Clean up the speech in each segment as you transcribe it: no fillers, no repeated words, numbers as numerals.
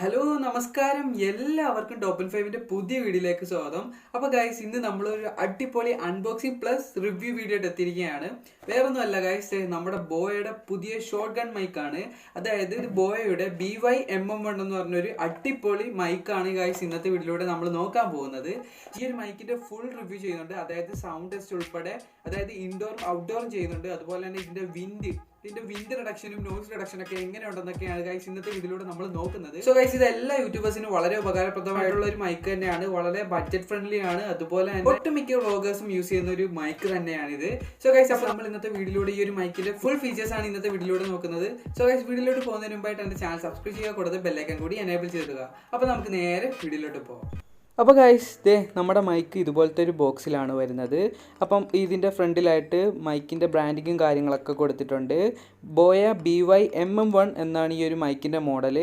Hello നമസ്കാരം എല്ലാവർക്കും TopN5ന്റെ പുതിയ വീഡിയോയിലേക്ക് സ്വാഗതം. അപ്പോൾ ഗൈസ് ഇന്ന് നമ്മളൊരു അടിപൊളി അൺബോക്സിംഗ് പ്ലസ് റിവ്യൂ വീഡിയോ ആയിട്ട് എത്തിയിരിക്കുകയാണ്. വേറൊന്നുമല്ല ഗൈസ്, നമ്മുടെ ബോയയുടെ പുതിയ ഷോർട്ട് ഗൺ മൈക്കാണ്. അതായത് ഇത് ബോയയുടെ BY MM1 എന്ന് പറഞ്ഞൊരു അടിപൊളി മൈക്കാണ് ഗൈസ് ഇന്നത്തെ വീഡിയോയിലൂടെ നമ്മൾ നോക്കാൻ പോകുന്നത്. ഈ ഒരു മൈക്കിന്റെ ഫുൾ റിവ്യൂ ചെയ്യുന്നുണ്ട്, അതായത് സൗണ്ട് ടെസ്റ്റ് ഉൾപ്പെടെ, അതായത് ഇൻഡോറും ഔട്ട്ഡോറും ചെയ്യുന്നുണ്ട്. അതുപോലെ തന്നെ ഇതിന്റെ വിൻഡ് റിഡക്ഷനും നോയിസ് റിഡക്ഷനും ഒക്കെ എങ്ങനെയുണ്ടെന്നൊക്കെയാണ് ഗൈസ് ഇന്നത്തെ വീഡിയോയിലൂടെ നമ്മൾ നോക്കുന്നത്. സോ ഗൈസ് ഇത് എല്ലാ യൂട്യൂബേഴ്സിനും വളരെ ഉപകാരപ്രദമായിട്ടുള്ള ഒരു മൈക്ക് തന്നെയാണ്, വളരെ ബഡ്ജറ്റ് ഫ്രണ്ട്ലി ആണ്. അതുപോലെ തന്നെ ഒട്ടുമിക്ക വ്ളോഗേഴ്സും യൂസ് ചെയ്യുന്ന ഒരു മൈക്ക് തന്നെയാണ് ഇത്. സോ ഗൈസ് അപ്പോൾ നമ്മൾ ഇന്നത്തെ വീഡിയോയിലൂടെ ഈ ഒരു മൈക്കിന്റെ ഫുൾ ഫീച്ചേഴ്സ് ആണ് ഇന്നത്തെ വീഡിയോയിലൂടെ നോക്കുന്നത്. സോ ഗൈസ് വീഡിയോയിലോട്ട് പോകുന്നതിന് മുമ്പായിട്ട് എന്റെ ചാനൽ സബ്സ്ക്രൈബ് ചെയ്യുക, കൂടാതെ ബെല്ലൈക്കൺ കൂടി എനേബിൾ ചെയ്തിടുക. അപ്പോൾ നമുക്ക് നേരെ വീഡിയോയിലോട്ട് പോകാം. അപ്പോൾ ഗൈസ് നമ്മുടെ മൈക്ക് ഇതുപോലത്തെ ഒരു ബോക്സിലാണ് വരുന്നത്. അപ്പം ഇതിൻ്റെ ഫ്രണ്ടിലായിട്ട് മൈക്കിൻ്റെ ബ്രാൻഡിങ്ങും കാര്യങ്ങളൊക്കെ കൊടുത്തിട്ടുണ്ട്. ബോയ BY MM1 എന്നാണ് ഈ ഒരു മൈക്കിൻ്റെ മോഡൽ.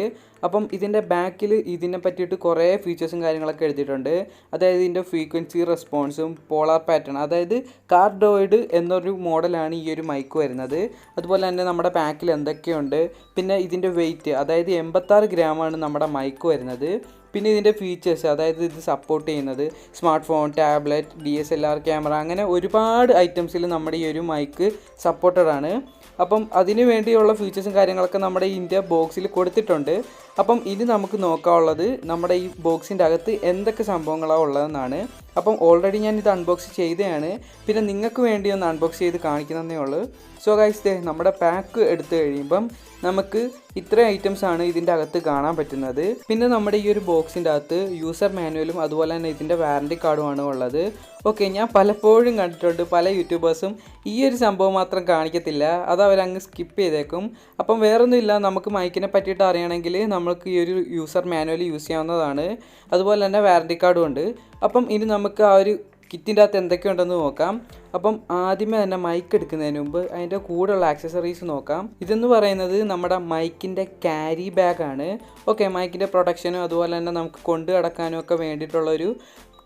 അപ്പം ഇതിൻ്റെ ബാക്കിൽ ഇതിനെ പറ്റിയിട്ട് കുറേ ഫീച്ചേഴ്സും കാര്യങ്ങളൊക്കെ എഴുതിയിട്ടുണ്ട്. അതായത് ഇതിൻ്റെ ഫ്രീക്വൻസി റെസ്പോൺസും പോളാർ പാറ്റേൺ, അതായത് കാർഡോയിഡ് എന്നൊരു മോഡലാണ് ഈ ഒരു മൈക്ക് വരുന്നത്. അതുപോലെ തന്നെ നമ്മുടെ ബാക്കിൽ എന്തൊക്കെയുണ്ട്, പിന്നെ ഇതിൻ്റെ വെയിറ്റ്, അതായത് 86 ഗ്രാമാണ് നമ്മുടെ മൈക്ക് വരുന്നത്. പിന്നെ ഇതിൻ്റെ ഫീച്ചേഴ്സ്, അതായത് ഇത് സപ്പോർട്ട് ചെയ്യുന്നത് smart phone, tablet, DSLR camera, അങ്ങനെ ഒരുപാട് ഐറ്റംസിൽ നമ്മുടെ ഈ ഒരു മൈക്ക് സപ്പോർട്ടഡ് ആണ്. അപ്പം അതിന് വേണ്ടിയുള്ള ഫീച്ചേഴ്സും കാര്യങ്ങളൊക്കെ നമ്മുടെ ഇതിൻ്റെ ബോക്സിൽ കൊടുത്തിട്ടുണ്ട്. അപ്പം ഇനി നമുക്ക് നോക്കാനുള്ളത് നമ്മുടെ ഈ ബോക്സിൻ്റെ അകത്ത് എന്തൊക്കെ സംഭവങ്ങളാണ് ഉള്ളതെന്നാണ്. അപ്പം ഓൾറെഡി ഞാൻ ഇത് അൺബോക്സ് ചെയ്തതാണ്, പിന്നെ നിങ്ങൾക്ക് വേണ്ടി ഒന്ന് അൺബോക്സ് ചെയ്ത് കാണിക്കുന്നതേ ഉള്ളൂ. സോ ഗൈസ് നമ്മുടെ പാക്ക് എടുത്തു കഴിയുമ്പം നമുക്ക് ഇത്രയും ഐറ്റംസ് ആണ് ഇതിൻ്റെ അകത്ത് കാണാൻ പറ്റുന്നത്. പിന്നെ നമ്മുടെ ഈ ഒരു ബോക്സിൻ്റെ അകത്ത് യൂസർ മാനുവലും അതുപോലെ തന്നെ ഇതിൻ്റെ വാറണ്ടി കാർഡുമാണ് ഉള്ളത്. ഓക്കെ, ഞാൻ പലപ്പോഴും കണ്ടിട്ടുണ്ട് പല യൂട്യൂബേഴ്സും ഈ ഒരു സംഭവം മാത്രം കാണിക്കത്തില്ല, അത് അവരങ്ങ് സ്കിപ്പ് ചെയ്തേക്കും. അപ്പം വേറൊന്നുമില്ല, നമുക്ക് മൈക്കിനെ പറ്റിയിട്ട് അറിയണമെങ്കിൽ നമുക്ക് ഈ ഒരു യൂസർ മാനുവൽ യൂസ് ചെയ്യാവുന്നതാണ്. അതുപോലെ തന്നെ വാറണ്ടി കാർഡും ഉണ്ട്. അപ്പം ഇനി നമുക്ക് ആ ഒരു കിറ്റിൻ്റെ അകത്ത് എന്തൊക്കെയുണ്ടെന്ന് നോക്കാം. അപ്പം ആദ്യമേ തന്നെ മൈക്ക് എടുക്കുന്നതിന് മുമ്പ് അതിൻ്റെ കൂടെയുള്ള ആക്സസറീസ് നോക്കാം. ഇതെന്ന് പറയുന്നത് നമ്മുടെ മൈക്കിൻ്റെ ക്യാരി ബാഗാണ്. ഓക്കെ, മൈക്കിൻ്റെ പ്രൊട്ടക്ഷനും അതുപോലെ തന്നെ നമുക്ക് കൊണ്ടു നടക്കാനും ഒക്കെ വേണ്ടിയിട്ടുള്ളൊരു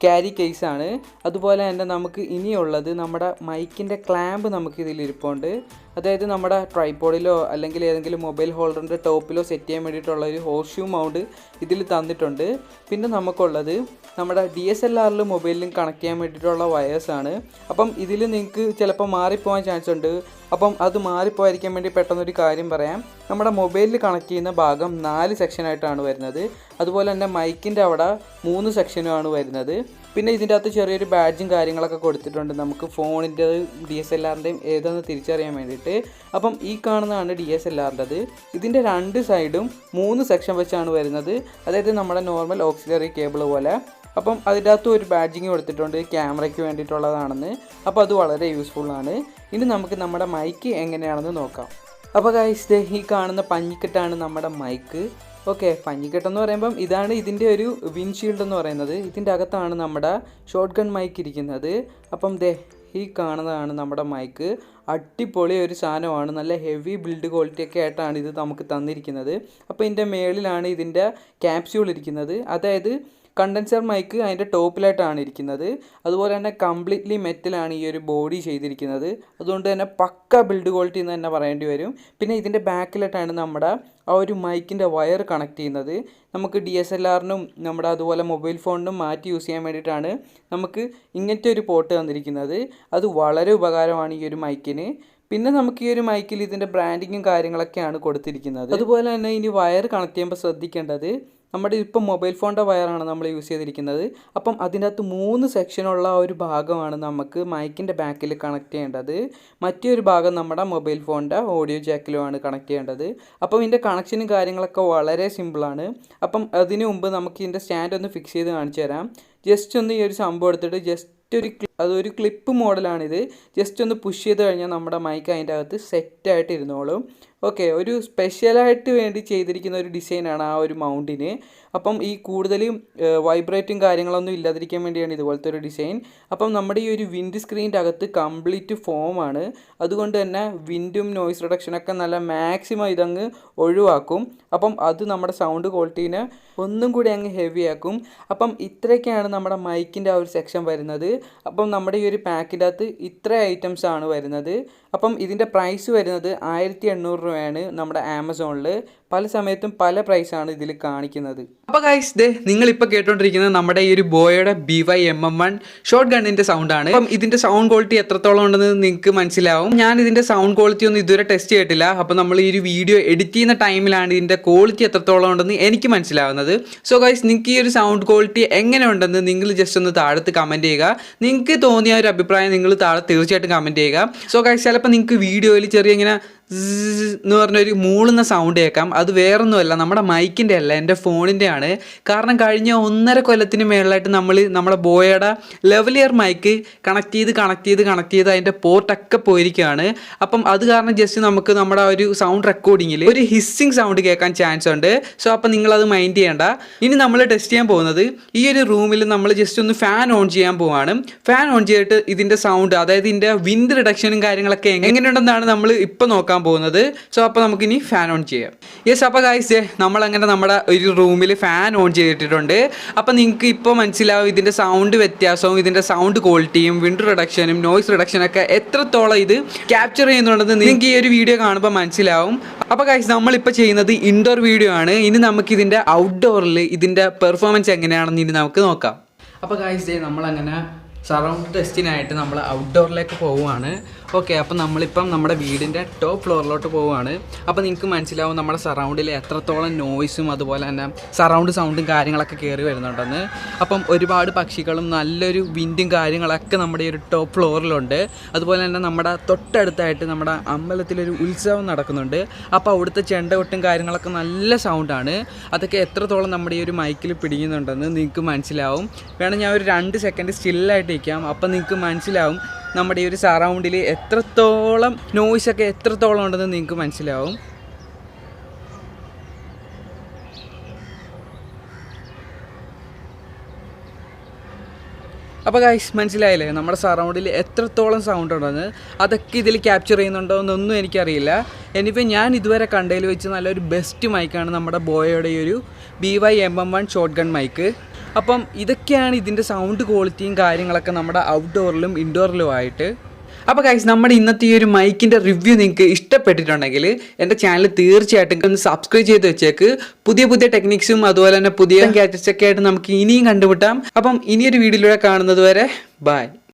ക്യാരി കേസാണ്. അതുപോലെ തന്നെ നമുക്ക് ഇനിയുള്ളത് നമ്മുടെ മൈക്കിൻ്റെ ക്ലാമ്പ് നമുക്ക് ഇതിലിരിപ്പുണ്ട്. അതായത് നമ്മുടെ ട്രൈപോഡിലോ അല്ലെങ്കിൽ ഏതെങ്കിലും മൊബൈൽ ഹോൾഡറിൻ്റെ ടോപ്പിലോ സെറ്റ് ചെയ്യാൻ വേണ്ടിയിട്ടുള്ള ഒരു ഹോർഷ്യൂ മൗണ്ട് ഇതിൽ തന്നിട്ടുണ്ട്. പിന്നെ നമുക്കുള്ളത് നമ്മുടെ DSLRൽ മൊബൈലിലും കണക്ട് ചെയ്യാൻ വേണ്ടിയിട്ടുള്ള വയേഴ്സാണ്. അപ്പം ഇതിൽ നിങ്ങൾക്ക് ചിലപ്പോൾ മാറിപ്പോകാൻ ചാൻസ് ഉണ്ട്. അപ്പം അത് മാറിപ്പോയിരിക്കാൻ വേണ്ടി പെട്ടെന്നൊരു കാര്യം പറയാം. നമ്മുടെ മൊബൈലിൽ കണക്ട് ചെയ്യുന്ന ഭാഗം 4 സെക്ഷനായിട്ടാണ് വരുന്നത്. അതുപോലെ തന്നെ മൈക്കിൻ്റെ അവിടെ 3 സെക്ഷനുമാണ് വരുന്നത്. പിന്നെ ഇതിൻ്റെ അകത്ത് ചെറിയൊരു ബാഡ്ജും കാര്യങ്ങളൊക്കെ കൊടുത്തിട്ടുണ്ട്, നമുക്ക് ഫോണിൻ്റെ DSLRൻ്റെയും ഏതാണെന്ന് തിരിച്ചറിയാൻ വേണ്ടിയിട്ട്. അപ്പം ഈ കാണുന്നതാണ് DSLRൻ്റെത്. ഇതിൻ്റെ 2 സൈഡും 3 സെക്ഷൻ വെച്ചാണ് വരുന്നത്, അതായത് നമ്മുടെ നോർമൽ ഓക്സിലറി കേബിൾ പോലെ. അപ്പം അതിൻ്റെ അകത്ത് ഒരു ബാഡ്ജിങ് കൊടുത്തിട്ടുണ്ട്, ക്യാമറയ്ക്ക് വേണ്ടിയിട്ടുള്ളതാണെന്ന്. അപ്പോൾ അത് വളരെ യൂസ്ഫുള്ളാണ്. ഇനി നമുക്ക് നമ്മുടെ മൈക്ക് എങ്ങനെയാണെന്ന് നോക്കാം. അപ്പോൾ ഗൈസ് ഈ കാണുന്ന പഞ്ഞിക്കെട്ടാണ് നമ്മുടെ മൈക്ക്. ഓക്കെ, പഞ്ഞിക്കെട്ടെന്ന് പറയുമ്പം ഇതാണ് ഇതിൻ്റെ ഒരു വിൻഷീൽഡ് എന്ന് പറയുന്നത്. ഇതിൻ്റെ അകത്താണ് നമ്മുടെ ഷോർട്ട് ഗൺ മൈക്ക് ഇരിക്കുന്നത്. അപ്പം ഈ കാണുന്നതാണ് നമ്മുടെ മൈക്ക്. അടിപൊളി ഒരു സാധനമാണ്, നല്ല ഹെവി ബിൽഡ് ക്വാളിറ്റി ഒക്കെ ആയിട്ടാണ് ഇത് നമുക്ക് തന്നിരിക്കുന്നത്. അപ്പോൾ ഇതിൻ്റെ മേളിലാണ് ഇതിൻ്റെ ക്യാപ്സ്യൂൾ ഇരിക്കുന്നത്, അതായത് കണ്ടൻസർ മൈക്ക് അതിൻ്റെ ടോപ്പിലായിട്ടാണ് ഇരിക്കുന്നത്. അതുപോലെ തന്നെ കംപ്ലീറ്റ്ലി മെറ്റലാണ് ഈ ഒരു ബോഡി ചെയ്തിരിക്കുന്നത്, അതുകൊണ്ട് തന്നെ പക്ക ബിൽഡ് ക്വാളിറ്റി എന്ന് തന്നെ പറയേണ്ടി വരും. പിന്നെ ഇതിൻ്റെ ബാക്കിലായിട്ടാണ് നമ്മുടെ ആ ഒരു മൈക്കിൻ്റെ വയർ കണക്ട് ചെയ്യുന്നത്. നമുക്ക് DSLRനും നമ്മുടെ അതുപോലെ മൊബൈൽ ഫോണിനും മാറ്റി യൂസ് ചെയ്യാൻ വേണ്ടിയിട്ടാണ് നമുക്ക് ഇങ്ങനത്തെ ഒരു പോർട്ട് തന്നിരിക്കുന്നത്. അത് വളരെ ഉപകാരമാണ് ഈ ഒരു മൈക്കിന്. പിന്നെ നമുക്ക് ഈ ഒരു മൈക്കിൽ ഇതിൻ്റെ ബ്രാൻഡിങ്ങും കാര്യങ്ങളൊക്കെയാണ് കൊടുത്തിരിക്കുന്നത്. അതുപോലെ തന്നെ ഇനി വയർ കണക്ട് ചെയ്യുമ്പോൾ ശ്രദ്ധിക്കേണ്ടത്, നമ്മുടെ ഇപ്പം മൊബൈൽ ഫോണിൻ്റെ വയറാണ് നമ്മൾ യൂസ് ചെയ്തിരിക്കുന്നത്. അപ്പം അതിൻ്റെ അകത്ത് 3 സെക്ഷനുള്ള ഒരു ഭാഗമാണ് നമുക്ക് മൈക്കിൻ്റെ ബാക്കിൽ കണക്ട് ചെയ്യേണ്ടത്. മറ്റൊരു ഭാഗം നമ്മുടെ മൊബൈൽ ഫോണിൻ്റെ ഓഡിയോ ജാക്കിലുമാണ് കണക്ട് ചെയ്യേണ്ടത്. അപ്പം ഇതിൻ്റെ കണക്ഷനും കാര്യങ്ങളൊക്കെ വളരെ സിമ്പിളാണ്. അപ്പം അതിന് മുമ്പ് നമുക്ക് ഇതിൻ്റെ സ്റ്റാൻഡ് ഒന്ന് ഫിക്സ് ചെയ്ത് കാണിച്ചു തരാം. ജസ്റ്റ് ഒന്ന് ഈ ഒരു സംഭവം എടുത്തിട്ട് അതൊരു ക്ലിപ്പ് മോഡലാണിത്. ജസ്റ്റ് ഒന്ന് പുഷ് ചെയ്ത് കഴിഞ്ഞാൽ നമ്മുടെ മൈക്ക് അതിൻ്റെ അകത്ത് സെറ്റായിട്ട് ഇരുന്നോളും. ഓക്കെ, ഒരു സ്പെഷ്യലായിട്ട് വേണ്ടി ചെയ്തിരിക്കുന്ന ഒരു ഡിസൈനാണ് ആ ഒരു മൗണ്ടിന്. അപ്പം ഈ കൂടുതലും വൈബ്രേറ്റും കാര്യങ്ങളൊന്നും ഇല്ലാതിരിക്കാൻ വേണ്ടിയാണ് ഇതുപോലത്തെ ഒരു ഡിസൈൻ. അപ്പം നമ്മുടെ ഈ ഒരു വിൻഡ് സ്ക്രീനിൻ്റെ അകത്ത് കംപ്ലീറ്റ് ഫോമാണ്, അതുകൊണ്ട് തന്നെ വിൻഡും നോയ്സ് റിഡക്ഷനൊക്കെ നല്ല മാക്സിമം ഇതങ്ങ് ഒഴിവാക്കും. അപ്പം അത് നമ്മുടെ സൗണ്ട് ക്വാളിറ്റീനെ ഒന്നും കൂടി അങ്ങ് ഹെവി ആക്കും. അപ്പം ഇത്രയൊക്കെയാണ് നമ്മുടെ മൈക്കിൻ്റെ ആ ഒരു സെക്ഷൻ വരുന്നത്. അപ്പം അപ്പം നമ്മുടെ ഈ ഒരു പാക്കിൻ്റെ അകത്ത് ഇത്ര ഐറ്റംസ് ആണ് വരുന്നത്. അപ്പം ഇതിൻ്റെ പ്രൈസ് വരുന്നത് 1800 രൂപയാണ് നമ്മുടെ ആമസോണിൽ. പല സമയത്തും പല പ്രൈസാണ് ഇതിൽ കാണിക്കുന്നത്. അപ്പോൾ ഗൈസ് ദേ നിങ്ങളിപ്പോൾ കേട്ടോണ്ടിരിക്കുന്നത് നമ്മുടെ ഈ ഒരു ബോയയുടെ BY MM1 ഷോട്ട് ഗണ്ണിൻ്റെ സൗണ്ടാണ്. അപ്പം ഇതിൻ്റെ സൗണ്ട് ക്വാളിറ്റി എത്രത്തോളം ഉണ്ടെന്ന് നിങ്ങൾക്ക് മനസ്സിലാവും. ഞാൻ ഇതിൻ്റെ സൗണ്ട് ക്വാളിറ്റി ഒന്നും ഇതുവരെ ടെസ്റ്റ് ചെയ്തിട്ടില്ല. അപ്പോൾ നമ്മൾ ഈ ഒരു വീഡിയോ എഡിറ്റ് ചെയ്യുന്ന ടൈമിലാണ് ഇതിൻ്റെ ക്വാളിറ്റി എത്രത്തോളം ഉണ്ടെന്ന് എനിക്ക് മനസ്സിലാവുന്നത്. സോ ഗൈസ് നിങ്ങൾക്ക് ഈ ഒരു സൗണ്ട് ക്വാളിറ്റി എങ്ങനെ ഉണ്ടെന്ന് നിങ്ങൾ ജസ്റ്റ് ഒന്ന് താഴത്ത് കമൻറ്റ് ചെയ്യുക. നിങ്ങൾക്ക് തോന്നിയ ഒരു അഭിപ്രായം നിങ്ങൾ താഴെ തീർച്ചയായിട്ടും കമൻറ്റ് ചെയ്യുക. സോ ഗൈസ് ചിലപ്പോൾ നിങ്ങൾക്ക് വീഡിയോയിൽ ചെറിയ ഇങ്ങനെ എന്ന് പറഞ്ഞൊരു മൂളുന്ന സൗണ്ട് കേൾക്കാം. അത് വേറൊന്നുമല്ല, നമ്മുടെ മൈക്കിൻ്റെ അല്ല, എൻ്റെ ഫോണിൻ്റെ ആണ്. കാരണം കഴിഞ്ഞ 1.5 കൊല്ലത്തിന് മേളിലായിട്ട് നമ്മുടെ ബോയയുടെ ലെവലിയർ മൈക്ക് കണക്ട് ചെയ്ത് അതിൻ്റെ പോർട്ടൊക്കെ പോയിരിക്കുകയാണ്. അപ്പം അത് കാരണം ജസ്റ്റ് നമുക്ക് നമ്മുടെ ഒരു സൗണ്ട് റെക്കോർഡിങ്ങിൽ ഒരു ഹിസ്സിങ് സൗണ്ട് കേൾക്കാൻ ചാൻസ് ഉണ്ട്. സോ അപ്പം നിങ്ങളത് മൈൻഡ് ചെയ്യേണ്ട. ഇനി നമ്മൾ ടെസ്റ്റ് ചെയ്യാൻ പോകുന്നത് ഈ ഒരു റൂമിൽ നമ്മൾ ജസ്റ്റ് ഒന്ന് ഫാൻ ഓൺ ചെയ്യാൻ പോവാണ്. ഫാൻ ഓൺ ചെയ്തിട്ട് ഇതിൻ്റെ സൗണ്ട്, അതായത് ഇതിൻ്റെ വിൻഡ് റിഡക്ഷനും കാര്യങ്ങളൊക്കെ എങ്ങനെയുണ്ടെന്നാണ് നമ്മൾ ഇപ്പോൾ നോക്കാൻ പോകുന്നത്. സോ അപ്പോൾ നമുക്കിനി ഫാൻ ഓൺ ചെയ്യാം. യെസ്, അപ്പോൾ ഗൈസ് നമ്മളങ്ങനെ നമ്മുടെ ഒരു റൂമിൽ ഫാൻ ഓൺ ചെയ്തിട്ടുണ്ട്. അപ്പോൾ നിങ്ങൾക്ക് ഇപ്പോൾ മനസ്സിലാവും ഇതിൻ്റെ സൗണ്ട് വ്യത്യാസവും ഇതിൻ്റെ സൗണ്ട് ക്വാളിറ്റിയും വിൻഡ് റിഡക്ഷനും നോയ്സ് റിഡക്ഷനൊക്കെ എത്രത്തോളം ഇത് ക്യാപ്ചർ ചെയ്യുന്നുണ്ടെന്ന് നിങ്ങൾക്ക് ഈ ഒരു വീഡിയോ കാണുമ്പോൾ മനസ്സിലാവും. അപ്പോൾ ഗൈസ് നമ്മളിപ്പോൾ ചെയ്യുന്നത് ഇൻഡോർ വീഡിയോ ആണ്. ഇനി നമുക്കിതിൻ്റെ ഔട്ട്ഡോറിൽ ഇതിൻ്റെ പെർഫോമൻസ് എങ്ങനെയാണെന്ന് ഇനി നമുക്ക് നോക്കാം. അപ്പോൾ ഗൈസ് നമ്മളങ്ങനെ സറൗണ്ട് ടെസ്റ്റിനായിട്ട് നമ്മൾ ഔട്ട്ഡോറിലേക്ക് പോവുകയാണ്. ഓക്കെ, അപ്പം നമ്മളിപ്പം നമ്മുടെ വീടിൻ്റെ ടോപ്പ് ഫ്ലോറിലോട്ട് പോവുകയാണ്. അപ്പോൾ നിങ്ങൾക്ക് മനസ്സിലാവും നമ്മുടെ സറൗണ്ടിൽ എത്രത്തോളം നോയ്സും അതുപോലെ തന്നെ സറൗണ്ട് സൗണ്ടും കാര്യങ്ങളൊക്കെ കയറി വരുന്നുണ്ടെന്ന്. അപ്പം ഒരുപാട് പക്ഷികളും നല്ലൊരു വിൻഡും കാര്യങ്ങളൊക്കെ നമ്മുടെ ഈ ഒരു ടോപ്പ് ഫ്ലോറിലുണ്ട്. അതുപോലെ തന്നെ നമ്മുടെ തൊട്ടടുത്തായിട്ട് നമ്മുടെ അമ്പലത്തിലൊരു ഉത്സവം നടക്കുന്നുണ്ട്. അപ്പോൾ അവിടുത്തെ ചെണ്ടകൊട്ടും കാര്യങ്ങളൊക്കെ നല്ല സൗണ്ടാണ്. അതൊക്കെ എത്രത്തോളം നമ്മുടെ ഈ ഒരു മൈക്കിൽ പിടിക്കുന്നുണ്ടെന്ന് നിങ്ങൾക്ക് മനസ്സിലാവും. വേണം ഞാൻ ഒരു 2 സെക്കൻഡ് സ്റ്റില്ലായിട്ട് ഇരിക്കാം. അപ്പം നിങ്ങൾക്ക് മനസ്സിലാവും നമ്മുടെ ഈ ഒരു സറൗണ്ടിൽ എത്രത്തോളം നോയ്സൊക്കെ എത്രത്തോളം ഉണ്ടെന്ന് നിങ്ങൾക്ക് മനസ്സിലാവും. അപ്പോൾ ഗൈസ് മനസ്സിലായില്ലേ നമ്മുടെ സറൗണ്ടിൽ എത്രത്തോളം സൗണ്ട് ഉണ്ടെന്ന്. അതൊക്കെ ഇതിൽ ക്യാപ്ചർ ചെയ്യുന്നുണ്ടോ എന്നൊന്നും എനിക്കറിയില്ല. എനിവേ ഞാൻ ഇതുവരെ കണ്ടതിൽ വെച്ച് നല്ലൊരു ബെസ്റ്റ് മൈക്കാണ് നമ്മുടെ ബോയയുടെ ഈ ഒരു BY MM1 shot gun mic. അപ്പം ഇതൊക്കെയാണ് ഇതിൻ്റെ സൗണ്ട് ക്വാളിറ്റിയും കാര്യങ്ങളൊക്കെ നമ്മുടെ ഔട്ട്ഡോറിലും ഇൻഡോറിലും ആയിട്ട്. അപ്പോൾ ഗൈസ് നമ്മുടെ ഇന്നത്തെ ഈ ഒരു മൈക്കിൻ്റെ റിവ്യൂ നിങ്ങൾക്ക് ഇഷ്ടപ്പെട്ടിട്ടുണ്ടെങ്കിൽ എൻ്റെ ചാനൽ തീർച്ചയായിട്ടും ഒന്ന് സബ്സ്ക്രൈബ് ചെയ്ത് വെച്ചേക്ക്. പുതിയ ടെക്നിക്സും അതുപോലെ തന്നെ പുതിയ ഗാഡ്ജറ്റ്സ് ഒക്കെ ആയിട്ട് നമുക്ക് ഇനിയും കണ്ടുമുട്ടാം. അപ്പം ഇനിയൊരു വീഡിയോയിലൂടെ കാണുന്നത് വരെ ബൈ.